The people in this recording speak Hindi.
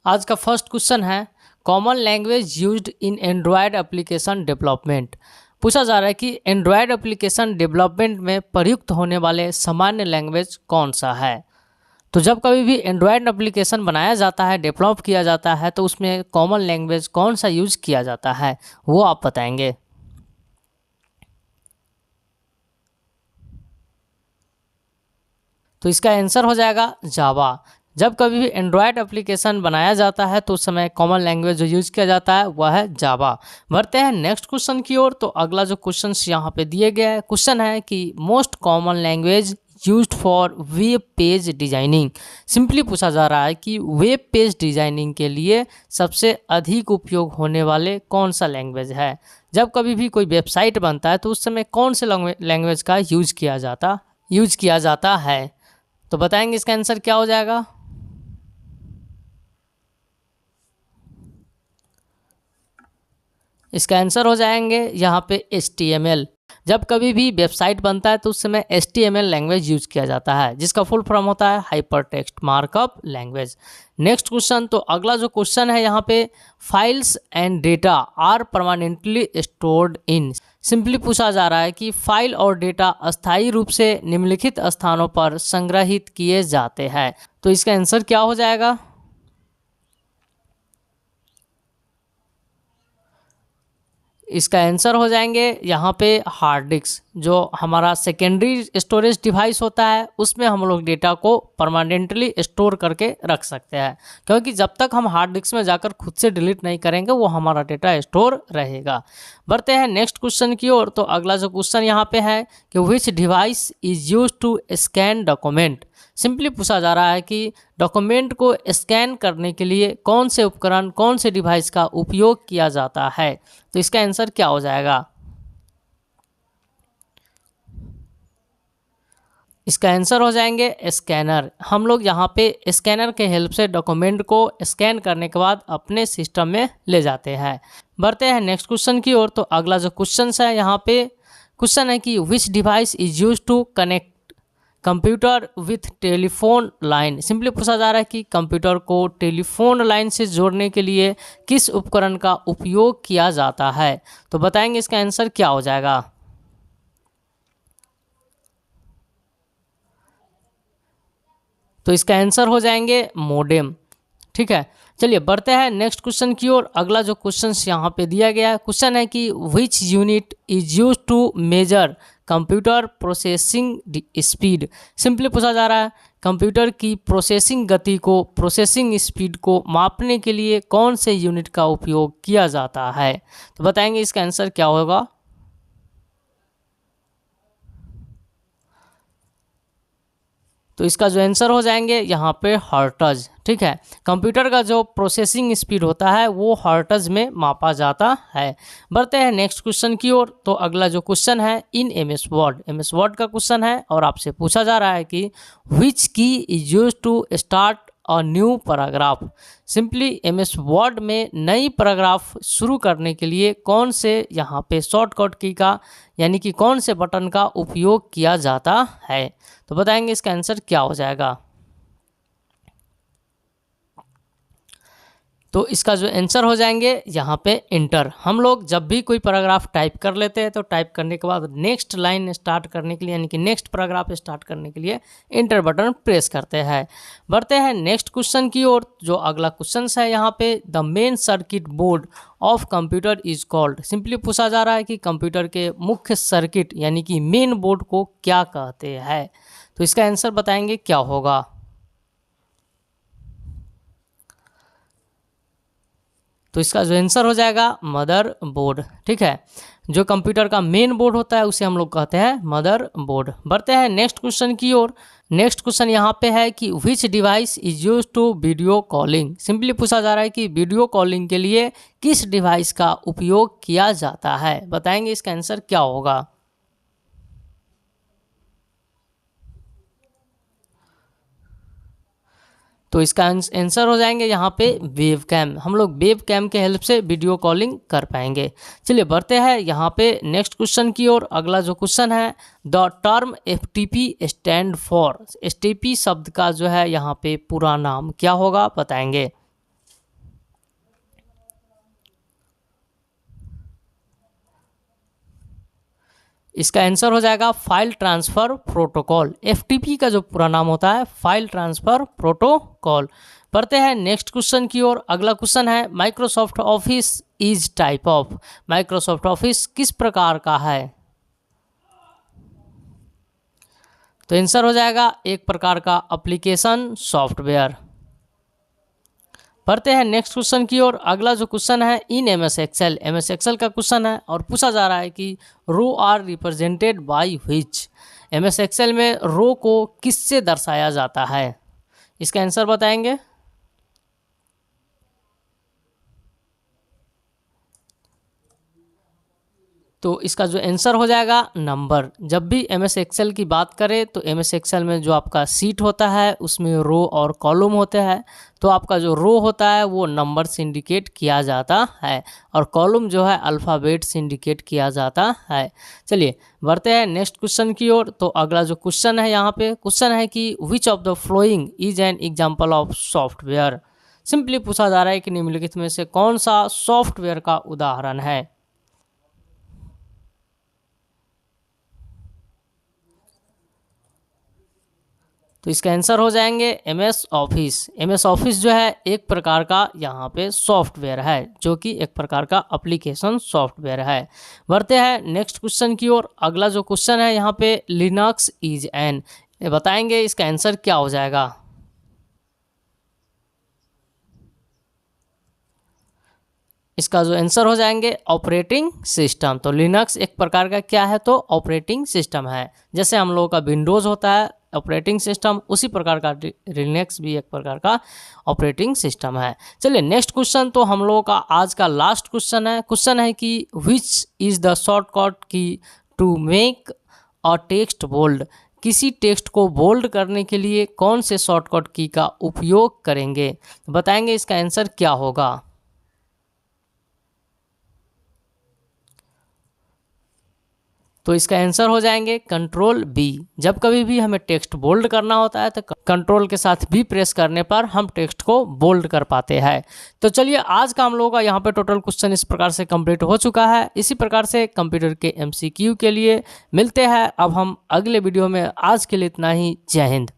आज का फर्स्ट क्वेश्चन है common language used in Android application development. पूछा जा रहा है कि एंड्रॉयड एप्लीकेशन डेवलपमेंट में प्रयुक्त होने वाले सामान्य लैंग्वेज कौन सा है। तो जब कभी भी एंड्रॉयड एप्लीकेशन बनाया जाता है, डेवलप किया जाता है, तो उसमें कॉमन लैंग्वेज कौन सा यूज किया जाता है वो आप बताएंगे। तो इसका आंसर हो जाएगा जावा। जब कभी भी एंड्रॉयड एप्लीकेशन बनाया जाता है तो उस समय कॉमन लैंग्वेज जो यूज किया जाता है वह है जावा। बढ़ते हैं नेक्स्ट क्वेश्चन की ओर। तो अगला जो क्वेश्चन यहाँ पे दिए गया है, क्वेश्चन है कि most common language used for web page designing. Simply पूछा जा रहा है कि वेब पेज डिजाइनिंग के लिए सबसे अधिक उपयोग होने वाले कौन सा लैंग्वेज है। जब कभी भी कोई वेबसाइट बनता है तो उस समय कौन से लैंग्वेज का यूज किया जाता है। तो बताएंगे इसका आंसर क्या हो जाएगा। इसका आंसर हो जाएंगे यहाँ पे HTML। जब कभी भी वेबसाइट बनता है तो उस समय HTML लैंग्वेज यूज किया जाता है, जिसका फुल फॉर्म होता है hyper text markup language. Next question. तो अगला जो क्वेश्चन है यहाँ पे, files and data are permanently stored in. Simply पूछा जा रहा है कि फाइल और डेटा अस्थायी रूप से निम्नलिखित स्थानों पर संग्रहित किए जाते हैं। तो इसका आंसर क्या हो जाएगा। इसका आंसर हो जाएंगे यहाँ पे हार्ड डिस्क। जो हमारा सेकेंडरी स्टोरेज डिवाइस होता है उसमें हम लोग डेटा को परमानेंटली स्टोर करके रख सकते हैं, क्योंकि जब तक हम हार्ड डिस्क में जाकर खुद से डिलीट नहीं करेंगे वो हमारा डेटा स्टोर रहेगा। बढ़ते हैं नेक्स्ट क्वेश्चन की ओर। तो अगला जो क्वेश्चन यहाँ पे है कि which device is use to scan document. Simply पूछा जा रहा है कि डॉक्यूमेंट को स्कैन करने के लिए कौन से उपकरण, कौन से डिवाइस का उपयोग किया जाता है। तो इसका आंसर क्या हो जाएगा। इसका आंसर हो जाएंगे स्कैनर। हम लोग यहाँ पे स्कैनर के हेल्प से डॉक्यूमेंट को स्कैन करने के बाद अपने सिस्टम में ले जाते हैं। बढ़ते हैं नेक्स्ट क्वेश्चन की ओर। तो अगला जो क्वेश्चन है यहाँ पे क्वेश्चन है कि which device is use to connect computer with telephone line. Simply पूछा जा रहा है कि कंप्यूटर को टेलीफोन लाइन से जोड़ने के लिए किस उपकरण का उपयोग किया जाता है। तो बताएंगे इसका आंसर क्या हो जाएगा। तो इसका आंसर हो जाएंगे मोडेम। ठीक है, चलिए बढ़ते हैं नेक्स्ट क्वेश्चन की ओर। अगला जो क्वेश्चन यहाँ पे दिया गया है, क्वेश्चन है कि which unit is use to measure computer processing speed. Simply पूछा जा रहा है कंप्यूटर की प्रोसेसिंग गति को, प्रोसेसिंग स्पीड को मापने के लिए कौन से यूनिट का उपयोग किया जाता है। तो बताएंगे इसका आंसर क्या होगा। तो इसका जो आंसर हो जाएंगे यहाँ पे हर्ट्ज। ठीक है, कंप्यूटर का जो प्रोसेसिंग स्पीड होता है वो हर्ट्ज में मापा जाता है। बढ़ते हैं नेक्स्ट क्वेश्चन की ओर। तो अगला जो क्वेश्चन है इन MS वर्ड का क्वेश्चन है और आपसे पूछा जा रहा है कि which key is use to start a new paragraph. Simply MS word में नई पैराग्राफ शुरू करने के लिए कौन से यहाँ पे शॉर्टकट की का यानी कि कौन से बटन का उपयोग किया जाता है। तो बताएंगे इसका आंसर क्या हो जाएगा। तो इसका जो आंसर हो जाएंगे यहाँ पे इंटर। हम लोग जब भी कोई पैराग्राफ टाइप कर लेते हैं तो टाइप करने के बाद नेक्स्ट लाइन स्टार्ट करने के लिए यानी कि नेक्स्ट पैराग्राफ स्टार्ट करने के लिए इंटर बटन प्रेस करते हैं। बढ़ते हैं नेक्स्ट क्वेश्चन की ओर। जो अगला क्वेश्चन है यहाँ पे, the main circuit board of computer is called. Simply पूछा जा रहा है कि कंप्यूटर के मुख्य सर्किट यानी कि मेन बोर्ड को क्या कहते हैं। तो इसका आंसर बताएंगे क्या होगा। तो इसका जो आंसर हो जाएगा मदर बोर्ड। ठीक है, जो कंप्यूटर का मेन बोर्ड होता है उसे हम लोग कहते हैं मदर बोर्ड। बढ़ते हैं नेक्स्ट क्वेश्चन की ओर। नेक्स्ट क्वेश्चन यहाँ पे है कि which device is use to video calling. Simply पूछा जा रहा है कि वीडियो कॉलिंग के लिए किस डिवाइस का उपयोग किया जाता है। बताएंगे इसका आंसर क्या होगा। तो इसका आंसर हो जाएंगे यहाँ पे वेब कैम। हम लोग वेब कैम के हेल्प से वीडियो कॉलिंग कर पाएंगे। चलिए बढ़ते हैं यहाँ पे नेक्स्ट क्वेश्चन की ओर। अगला जो क्वेश्चन है, the term FTP stand for. STP शब्द का जो है यहाँ पे पूरा नाम क्या होगा बताएंगे। इसका आंसर हो जाएगा फाइल ट्रांसफ़र प्रोटोकॉल। एफटीपी का जो पूरा नाम होता है फाइल ट्रांसफ़र प्रोटोकॉल। पढ़ते हैं नेक्स्ट क्वेश्चन की ओर। अगला क्वेश्चन है Microsoft office is type of. Microsoft office किस प्रकार का है? तो आंसर हो जाएगा एक प्रकार का एप्लीकेशन सॉफ्टवेयर। पढ़ते हैं नेक्स्ट क्वेश्चन की ओर। अगला जो क्वेश्चन है in MS Excel, MS Excel का क्वेश्चन है और पूछा जा रहा है कि row are represented by which. MS Excel में रो को किससे दर्शाया जाता है? इसका आंसर बताएंगे। तो इसका जो आंसर हो जाएगा नंबर। जब भी एमएस एक्सेल की बात करें तो एमएस एक्सेल में जो आपका सीट होता है उसमें रो और कॉलम होते हैं। तो आपका जो रो होता है वो नंबर से इंडिकेट किया जाता है और कॉलम जो है अल्फ़ाबेट से इंडिकेट किया जाता है। चलिए बढ़ते हैं नेक्स्ट क्वेश्चन की ओर। तो अगला जो क्वेश्चन है यहाँ पे क्वेश्चन है कि which of the following is an example of software. Simply पूछा जा रहा है कि निम्नलिखित में से कौन सा सॉफ्टवेयर का उदाहरण है? तो इसका आंसर हो जाएंगे एमएस ऑफिस। एमएस ऑफिस जो है एक प्रकार का यहाँ पे सॉफ्टवेयर है जो कि एक प्रकार का एप्लीकेशन सॉफ्टवेयर है। बढ़ते हैं नेक्स्ट क्वेश्चन की ओर। अगला जो क्वेश्चन है यहाँ पे लिनक्स इज एन, बताएंगे इसका आंसर क्या हो जाएगा? इसका जो आंसर हो जाएंगे ऑपरेटिंग सिस्टम। तो लिनक्स एक प्रकार का क्या है? तो ऑपरेटिंग सिस्टम है। जैसे हम लोगों का विंडोज़ होता है ऑपरेटिंग सिस्टम, उसी प्रकार का लिनक्स भी एक प्रकार का ऑपरेटिंग सिस्टम है। चलिए नेक्स्ट क्वेश्चन तो हम लोगों का आज का लास्ट क्वेश्चन है। क्वेश्चन है कि which is the shortcut key to make a text bold. किसी टेक्स्ट को बोल्ड करने के लिए कौन से शॉर्टकट की का उपयोग करेंगे? बताएंगे इसका आंसर क्या होगा? तो इसका आंसर हो जाएंगे कंट्रोल बी। जब कभी भी हमें टेक्स्ट बोल्ड करना होता है तो कंट्रोल के साथ बी प्रेस करने पर हम टेक्स्ट को बोल्ड कर पाते हैं। तो चलिए आज का हम लोगों का यहाँ पे टोटल क्वेश्चन इस प्रकार से कंप्लीट हो चुका है। इसी प्रकार से कंप्यूटर के एमसीक्यू के लिए मिलते हैं अब हम अगले वीडियो में। आज के लिए इतना ही। जय हिंद।